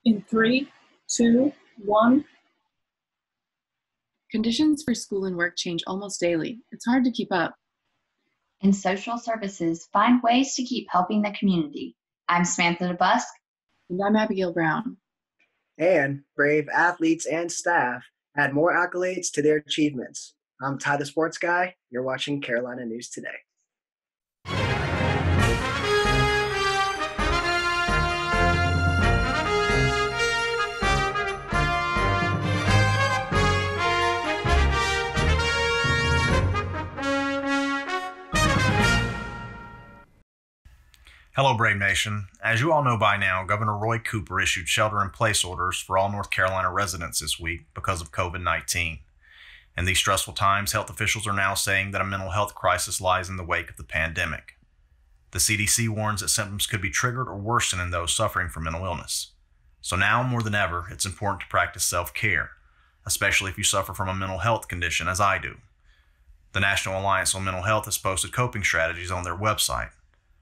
In 3, 2, 1. Conditions for school and work change almost daily. It's hard to keep up. In social services, find ways to keep helping the community. I'm Samantha DeBusk. And I'm Abigail Brown. And brave athletes and staff add more accolades to their achievements. I'm Ty the Sports Guy. You're watching Carolina News Today. Hello, Brave Nation. As you all know by now, Governor Roy Cooper issued shelter-in-place orders for all North Carolina residents this week because of COVID-19. In these stressful times, health officials are now saying that a mental health crisis lies in the wake of the pandemic. The CDC warns that symptoms could be triggered or worsen in those suffering from mental illness. So now, more than ever, it's important to practice self-care, especially if you suffer from a mental health condition, as I do. The National Alliance on Mental Health has posted coping strategies on their website.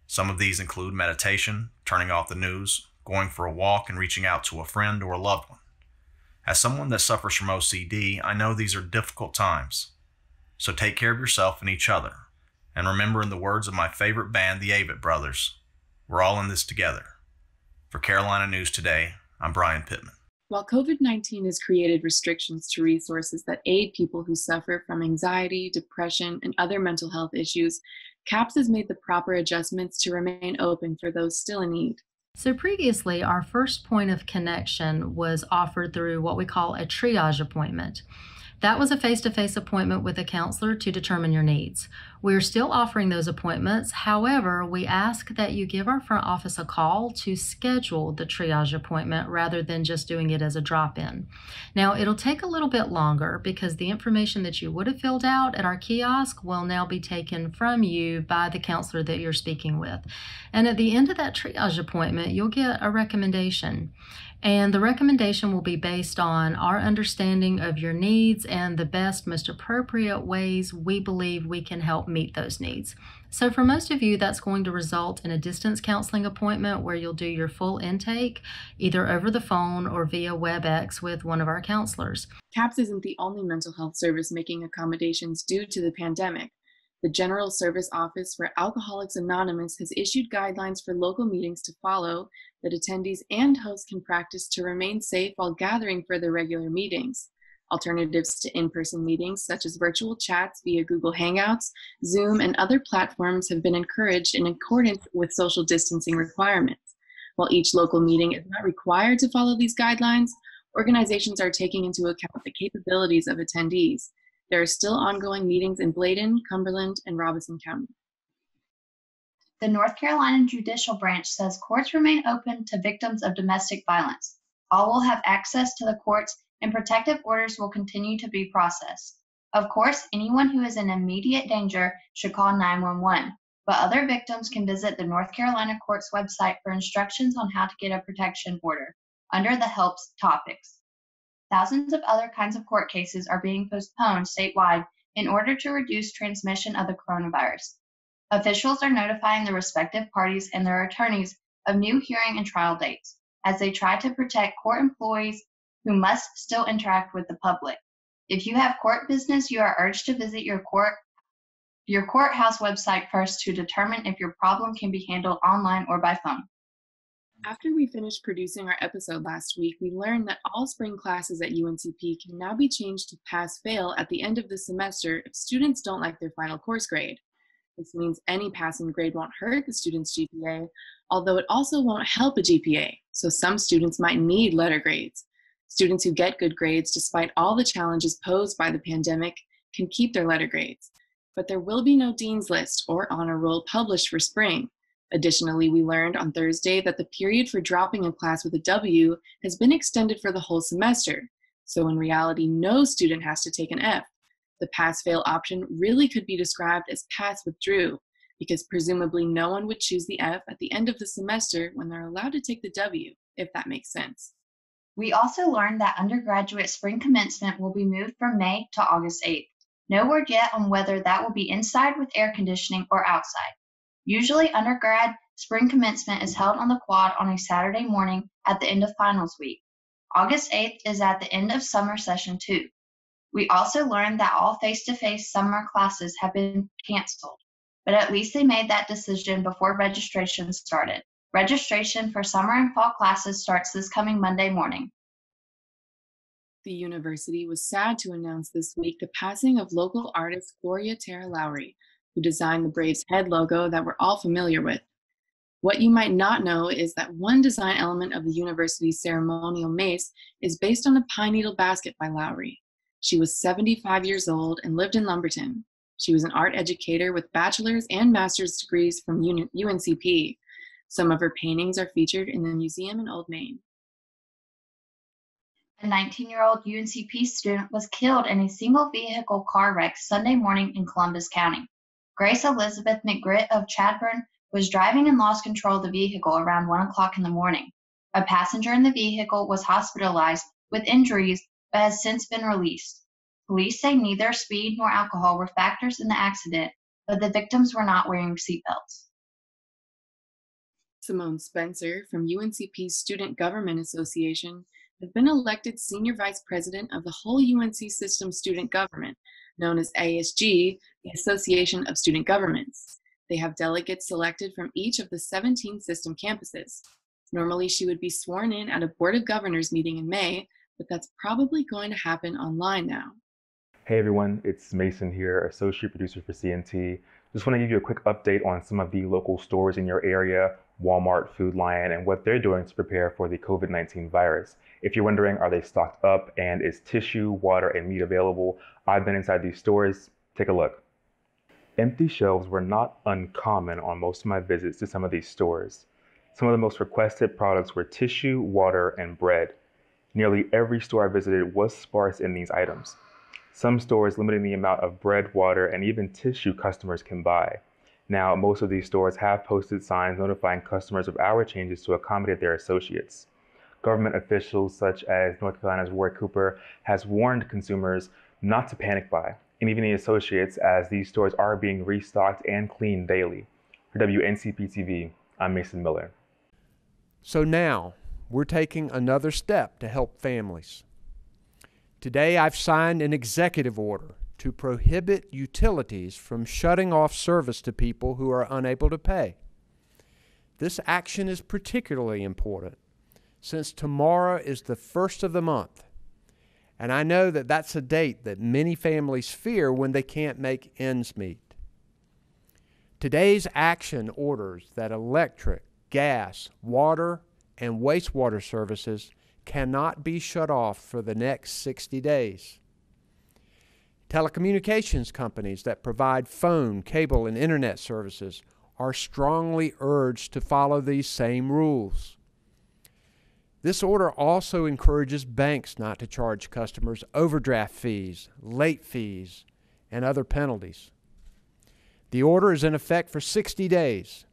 Some of these include meditation, turning off the news, going for a walk, and reaching out to a friend or a loved one. As someone that suffers from OCD, I know these are difficult times. So take care of yourself and each other. And remember, in the words of my favorite band, the Avett Brothers, we're all in this together. For Carolina News Today, I'm Brian Pittman. While COVID-19 has created restrictions to resources that aid people who suffer from anxiety, depression, and other mental health issues, CAPS has made the proper adjustments to remain open for those still in need. So previously, our first point of connection was offered through what we call a triage appointment. That was a face-to-face appointment with a counselor to determine your needs. We're still offering those appointments. However, we ask that you give our front office a call to schedule the triage appointment rather than just doing it as a drop-in. Now, it'll take a little bit longer because the information that you would have filled out at our kiosk will now be taken from you by the counselor that you're speaking with. And at the end of that triage appointment, you'll get a recommendation. And the recommendation will be based on our understanding of your needs and the best, most appropriate ways we believe we can help meet those needs. So for most of you, that's going to result in a distance counseling appointment where you'll do your full intake, either over the phone or via WebEx with one of our counselors. CAPS isn't the only mental health service making accommodations due to the pandemic. The General Service Office for Alcoholics Anonymous has issued guidelines for local meetings to follow that attendees and hosts can practice to remain safe while gathering for their regular meetings. Alternatives to in-person meetings, such as virtual chats via Google Hangouts, Zoom, and other platforms have been encouraged in accordance with social distancing requirements. While each local meeting is not required to follow these guidelines, organizations are taking into account the capabilities of attendees. There are still ongoing meetings in Bladen, Cumberland, and Robeson County. The North Carolina Judicial Branch says courts remain open to victims of domestic violence. All will have access to the courts and protective orders will continue to be processed. Of course, anyone who is in immediate danger should call 911, but other victims can visit the North Carolina Courts website for instructions on how to get a protection order under the helps topics. Thousands of other kinds of court cases are being postponed statewide in order to reduce transmission of the coronavirus. Officials are notifying the respective parties and their attorneys of new hearing and trial dates as they try to protect court employees who must still interact with the public. If you have court business, you are urged to visit your courthouse website first to determine if your problem can be handled online or by phone. After we finished producing our episode last week, we learned that all spring classes at UNCP can now be changed to pass-fail at the end of the semester if students don't like their final course grade. This means any passing grade won't hurt the student's GPA, although it also won't help a GPA, so some students might need letter grades. Students who get good grades despite all the challenges posed by the pandemic can keep their letter grades, but there will be no dean's list or honor roll published for spring. Additionally, we learned on Thursday that the period for dropping a class with a W has been extended for the whole semester, so in reality, no student has to take an F. The pass-fail option really could be described as pass-withdrew, because presumably no one would choose the F at the end of the semester when they're allowed to take the W, if that makes sense. We also learned that undergraduate spring commencement will be moved from May to August 8th. No word yet on whether that will be inside with air conditioning or outside. Usually undergrad Spring commencement is held on the quad on a Saturday morning at the end of finals week. August 8th is at the end of summer session 2. We also learned that all face-to-face summer classes have been canceled, but at least they made that decision before registration started. Registration for summer and fall classes starts this coming Monday morning. The university was sad to announce this week the passing of local artist Gloria Tara Lowry, who designed the Braves head logo that we're all familiar with. What you might not know is that one design element of the university's ceremonial mace is based on a pine needle basket by Lowry. She was 75 years old and lived in Lumberton. She was an art educator with bachelor's and master's degrees from UNCP. Some of her paintings are featured in the museum in Old Main. A 19-year-old UNCP student was killed in a single-vehicle car wreck Sunday morning in Columbus County. Grace Elizabeth McGritt of Chadbourn was driving and lost control of the vehicle around 1 o'clock in the morning. A passenger in the vehicle was hospitalized with injuries but has since been released. Police say neither speed nor alcohol were factors in the accident, but the victims were not wearing seatbelts. Simone Spencer from UNCP's Student Government Association has been elected Senior Vice President of the whole UNC System Student Government, known as ASG, the Association of Student Governments. They have delegates selected from each of the 17 system campuses. Normally, she would be sworn in at a Board of Governors meeting in May, but that's probably going to happen online now. Hey everyone, it's Mason here, Associate Producer for CNT. Just want to give you a quick update on some of the local stores in your area, Walmart, Food Lion, and what they're doing to prepare for the COVID-19 virus. If you're wondering, are they stocked up and is tissue, water, and meat available? I've been inside these stores. Take a look. Empty shelves were not uncommon on most of my visits to some of these stores. Some of the most requested products were tissue, water, and bread. Nearly every store I visited was sparse in these items. Some stores limiting the amount of bread, water, and even tissue customers can buy. Now, most of these stores have posted signs notifying customers of hour changes to accommodate their associates. Government officials such as North Carolina's Roy Cooper has warned consumers not to panic buy, and even the associates, as these stores are being restocked and cleaned daily. For WNCP-TV, I'm Mason Miller. So now, we're taking another step to help families. Today, I've signed an executive order to prohibit utilities from shutting off service to people who are unable to pay. This action is particularly important since tomorrow is the first of the month, and I know that that's a date that many families fear when they can't make ends meet. Today's action orders that electric, gas, water, and wastewater services cannot be shut off for the next 60 days. Telecommunications companies that provide phone, cable, and internet services are strongly urged to follow these same rules. This order also encourages banks not to charge customers overdraft fees, late fees, and other penalties. The order is in effect for 60 days,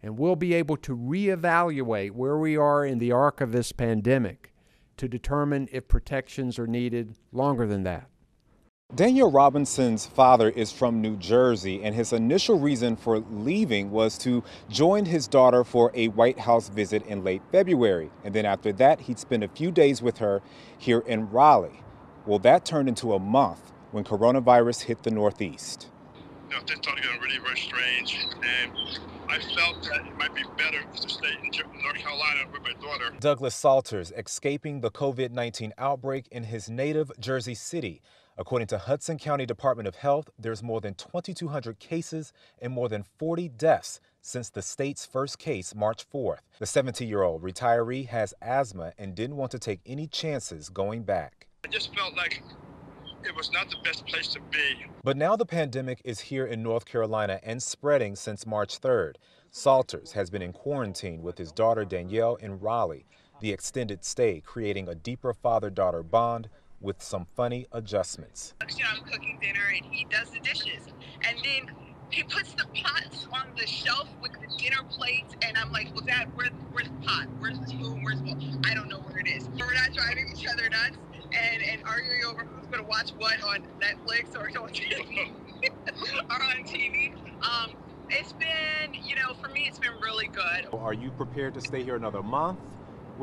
and we'll be able to reevaluate where we are in the arc of this pandemic to determine if protections are needed longer than that. Daniel Robinson's father is from New Jersey, and his initial reason for leaving was to join his daughter for a White House visit in late February. And then after that, he'd spend a few days with her here in Raleigh. Well, that turned into a month when coronavirus hit the Northeast. Things started getting really very strange, and I felt that it might be better to stay in North Carolina with my daughter. Douglas Salters escaping the COVID-19 outbreak in his native Jersey City. According to Hudson County Department of Health, there's more than 2,200 cases and more than 40 deaths since the state's first case March 4th. The 17-year-old retiree has asthma and didn't want to take any chances going back. I just felt like it was not the best place to be. But now the pandemic is here in North Carolina and spreading since March 3rd. Salters has been in quarantine with his daughter Danielle in Raleigh. The extended stay creating a deeper father-daughter bond with some funny adjustments. I'm cooking dinner and he does the dishes, and then he puts the pots on the shelf with the dinner plates, and I'm like, well, Dad, where's the pot? Where's the spoon? Where's the bowl? I don't know where it is. We're not driving each other nuts and arguing over who's going to watch what on Netflix or on TV. It's been, for me, it's been really good. Are you prepared to stay here another month?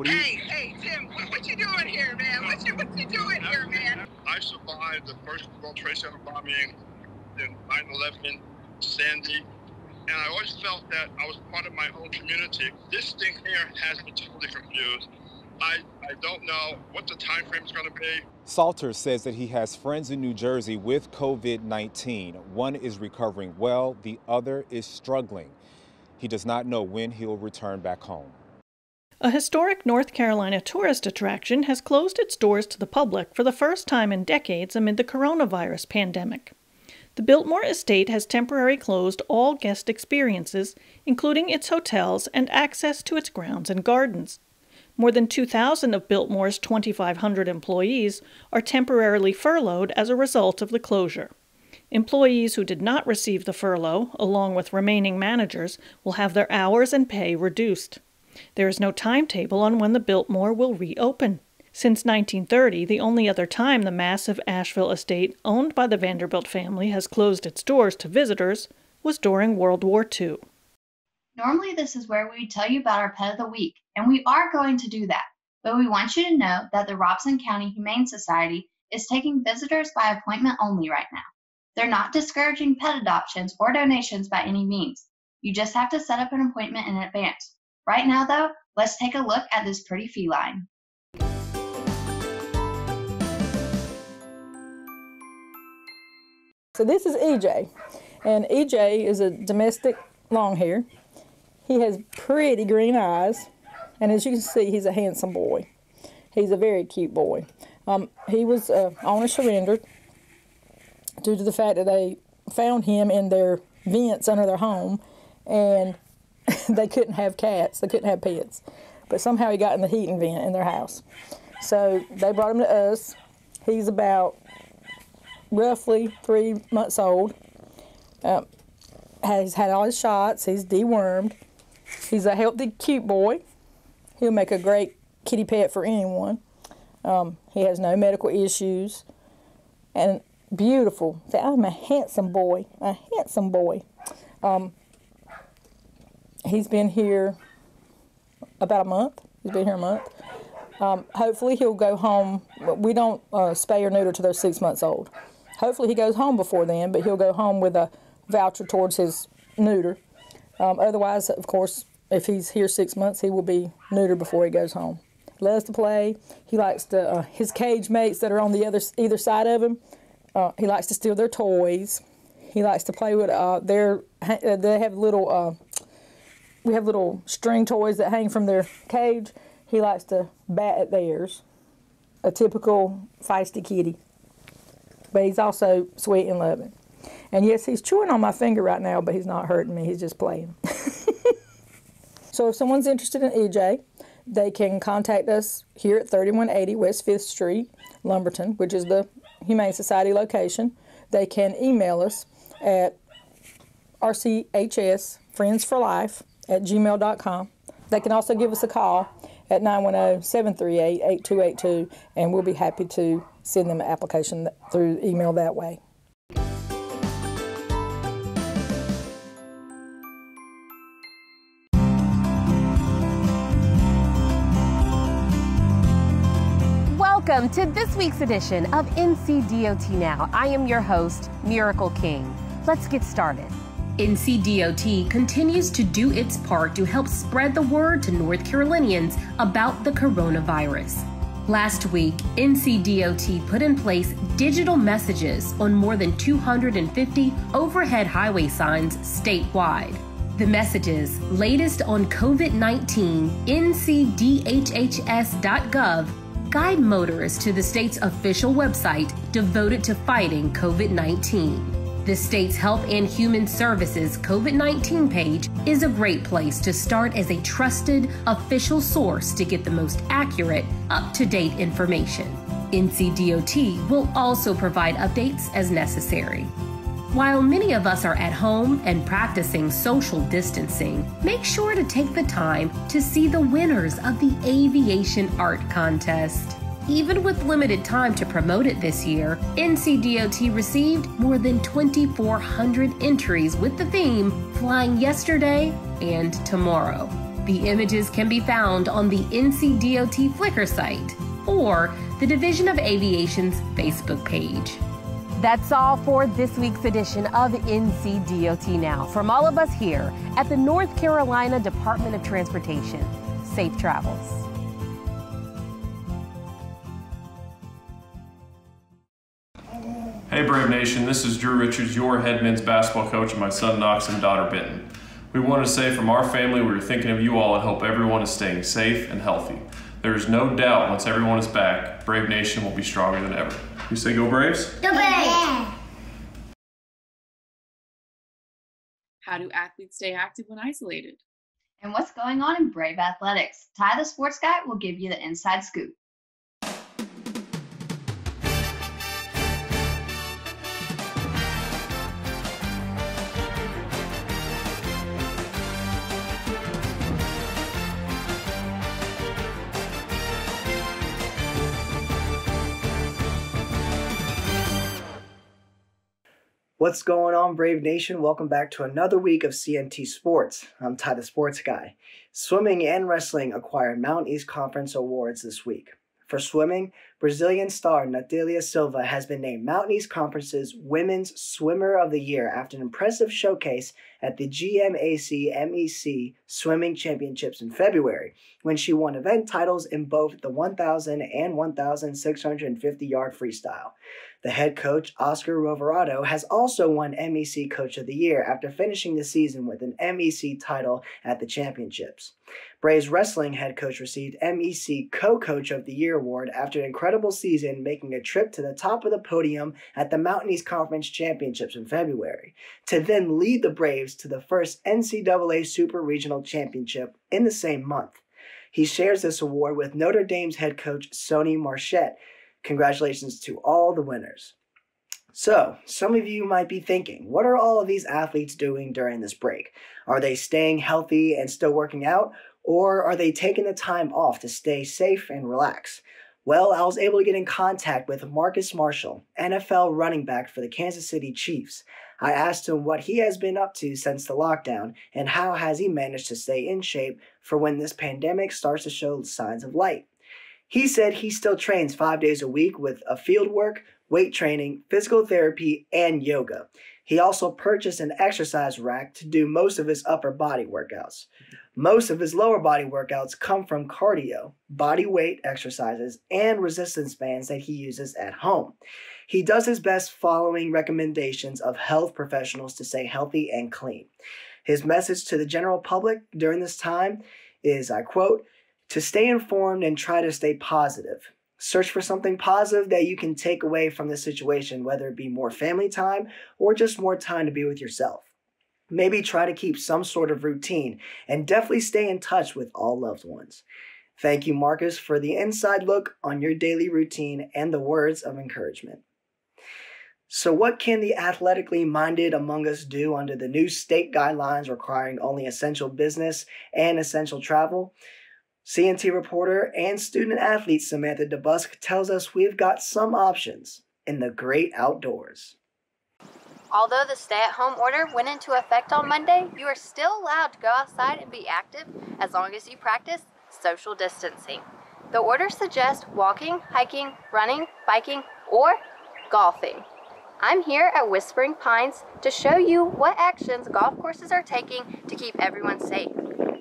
Hey, Tim, what you doing here, man? What you doing here, man? I survived the first World Trade Center bombing, then 9/11, Sandy, and I always felt that I was part of my own community. This thing here has me totally confused. I don't know what the time frame is going to be. Salter says that he has friends in New Jersey with COVID-19. One is recovering well, the other is struggling. He does not know when he'll return back home. A historic North Carolina tourist attraction has closed its doors to the public for the first time in decades amid the coronavirus pandemic. The Biltmore Estate has temporarily closed all guest experiences, including its hotels and access to its grounds and gardens. More than 2,000 of Biltmore's 2,500 employees are temporarily furloughed as a result of the closure. Employees who did not receive the furlough, along with remaining managers, will have their hours and pay reduced. There is no timetable on when the Biltmore will reopen. Since 1930, the only other time the massive Asheville estate owned by the Vanderbilt family has closed its doors to visitors was during World War II. Normally, this is where we tell you about our pet of the week, and we are going to do that. But we want you to know that the Robeson County Humane Society is taking visitors by appointment only right now. They're not discouraging pet adoptions or donations by any means. You just have to set up an appointment in advance. Right now, though, let's take a look at this pretty feline. So this is EJ, and EJ is a domestic long-hair. He has pretty green eyes, and as you can see, he's a handsome boy. He's a very cute boy. He was owner surrendered due to the fact that they found him in their vents under their home, and they couldn't have cats, they couldn't have pets. But somehow he got in the heating vent in their house. So they brought him to us. He's about roughly 3 months old. He's had all his shots, he's dewormed. He's a healthy, cute boy. He'll make a great kitty pet for anyone. He has no medical issues. And beautiful. I'm a handsome boy, a handsome boy. He's been here about a month. He's been here a month. Hopefully he'll go home. We don't spay or neuter till they're 6 months old. Hopefully he goes home before then, but he'll go home with a voucher towards his neuter. Otherwise, of course, if he's here 6 months, he will be neutered before he goes home. Loves to play. He likes to, his cage mates that are on the either side of him, he likes to steal their toys. He likes to play with they have little, we have little string toys that hang from their cage. He likes to bat at theirs. A typical feisty kitty. But he's also sweet and loving. And yes, he's chewing on my finger right now, but he's not hurting me. He's just playing. So if someone's interested in EJ, they can contact us here at 3180 West 5th Street, Lumberton, which is the Humane Society location. They can email us at rchsfriendsforlife@gmail.com. They can also give us a call at 910-738-8282, and we'll be happy to send them an application through email that way. Welcome to this week's edition of NCDOT Now. I am your host, Miracle King. Let's get started. NCDOT continues to do its part to help spread the word to North Carolinians about the coronavirus. Last week, NCDOT put in place digital messages on more than 250 overhead highway signs statewide. The messages, latest on COVID-19, ncdhhs.gov, guide motorists to the state's official website devoted to fighting COVID-19. The state's Health and Human Services COVID-19 page is a great place to start as a trusted, official source to get the most accurate, up-to-date information. NCDOT will also provide updates as necessary. While many of us are at home and practicing social distancing, make sure to take the time to see the winners of the Aviation Art Contest. Even with limited time to promote it this year, NCDOT received more than 2,400 entries with the theme Flying Yesterday and Tomorrow. The images can be found on the NCDOT Flickr site or the Division of Aviation's Facebook page. That's all for this week's edition of NCDOT Now. From all of us here at the North Carolina Department of Transportation, safe travels. Hey Brave Nation, this is Drew Richards, your head men's basketball coach, and my son Knox and daughter Benton. We want to say from our family, we are thinking of you all and hope everyone is staying safe and healthy. There is no doubt once everyone is back, Brave Nation will be stronger than ever. You say go Braves? Go Braves! How do athletes stay active when isolated? And what's going on in Brave Athletics? Ty the Sports Guy will give you the inside scoop. What's going on, Brave Nation? Welcome back to another week of CNT Sports. I'm Ty the Sports Guy. Swimming and wrestling acquired Mountain East Conference awards this week. For swimming, Brazilian star Natalia Silva has been named Mountain East Conference's Women's Swimmer of the Year after an impressive showcase at the GMAC-MEC Swimming Championships in February, when she won event titles in both the 1,000 and 1,650-yard freestyle. The head coach, Oscar Roverado, has also won MEC Coach of the Year after finishing the season with an MEC title at the championships. Braves wrestling head coach received MEC Co-Coach of the Year award after an incredible season, making a trip to the top of the podium at the Mountain East Conference Championships in February, to then lead the Braves to the first NCAA Super Regional Championship in the same month. He shares this award with Notre Dame's head coach, Sonny Marchette. Congratulations to all the winners. So, some of you might be thinking, what are all of these athletes doing during this break? Are they staying healthy and still working out, or are they taking the time off to stay safe and relax? Well, I was able to get in contact with Marcus Marshall, NFL running back for the Kansas City Chiefs. I asked him what he has been up to since the lockdown and how has he managed to stay in shape for when this pandemic starts to show signs of light. He said he still trains 5 days a week with a field work, weight training, physical therapy, and yoga. He also purchased an exercise rack to do most of his upper body workouts. Most of his lower body workouts come from cardio, body weight exercises, and resistance bands that he uses at home. He does his best following recommendations of health professionals to stay healthy and clean. His message to the general public during this time is, I quote, "To stay informed and try to stay positive. Search for something positive that you can take away from the situation, whether it be more family time or just more time to be with yourself. Maybe try to keep some sort of routine and definitely stay in touch with all loved ones." Thank you, Marcus, for the inside look on your daily routine and the words of encouragement. So what can the athletically minded among us do under the new state guidelines requiring only essential business and essential travel? CNT reporter and student athlete Samantha DeBusk tells us we've got some options in the great outdoors. Although the stay-at-home order went into effect on Monday, you are still allowed to go outside and be active as long as you practice social distancing. The order suggests walking, hiking, running, biking, or golfing. I'm here at Whispering Pines to show you what actions golf courses are taking to keep everyone safe.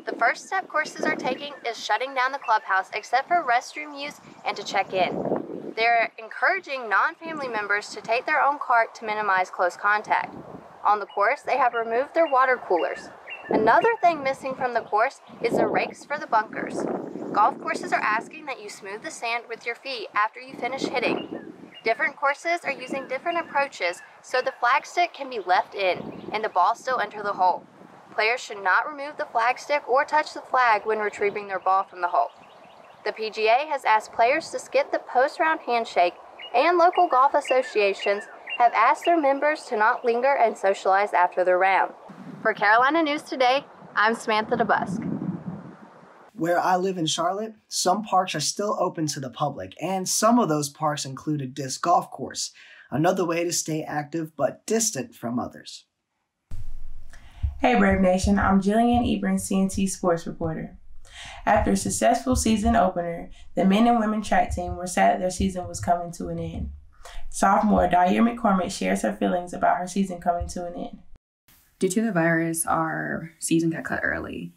The first step courses are taking is shutting down the clubhouse except for restroom use and to check in. They're encouraging non-family members to take their own cart to minimize close contact. On the course, they have removed their water coolers. Another thing missing from the course is the rakes for the bunkers. Golf courses are asking that you smooth the sand with your feet after you finish hitting. Different courses are using different approaches so the flagstick can be left in and the ball still enter the hole. Players should not remove the flagstick or touch the flag when retrieving their ball from the hole. The PGA has asked players to skip the post-round handshake, and local golf associations have asked their members to not linger and socialize after the round. For Carolina News Today, I'm Samantha DeBusk. Where I live in Charlotte, some parks are still open to the public, and some of those parks include a disc golf course, another way to stay active but distant from others. Hey Brave Nation, I'm Jillian Ebring, CNT sports reporter. After a successful season opener, the men and women track team were sad that their season was coming to an end. Sophomore Dyer McCormick shares her feelings about her season coming to an end. Due to the virus, our season got cut early.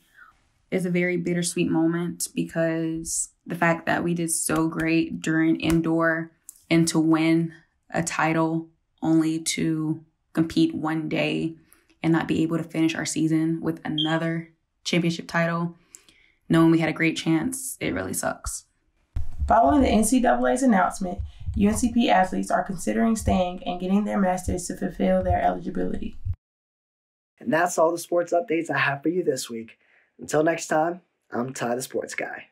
It's a very bittersweet moment because the fact that we did so great during indoor and to win a title only to compete one day and not be able to finish our season with another championship title, knowing we had a great chance, it really sucks. Following the NCAA's announcement, UNCP athletes are considering staying and getting their masters to fulfill their eligibility. And that's all the sports updates I have for you this week. Until next time, I'm Ty the Sports Guy.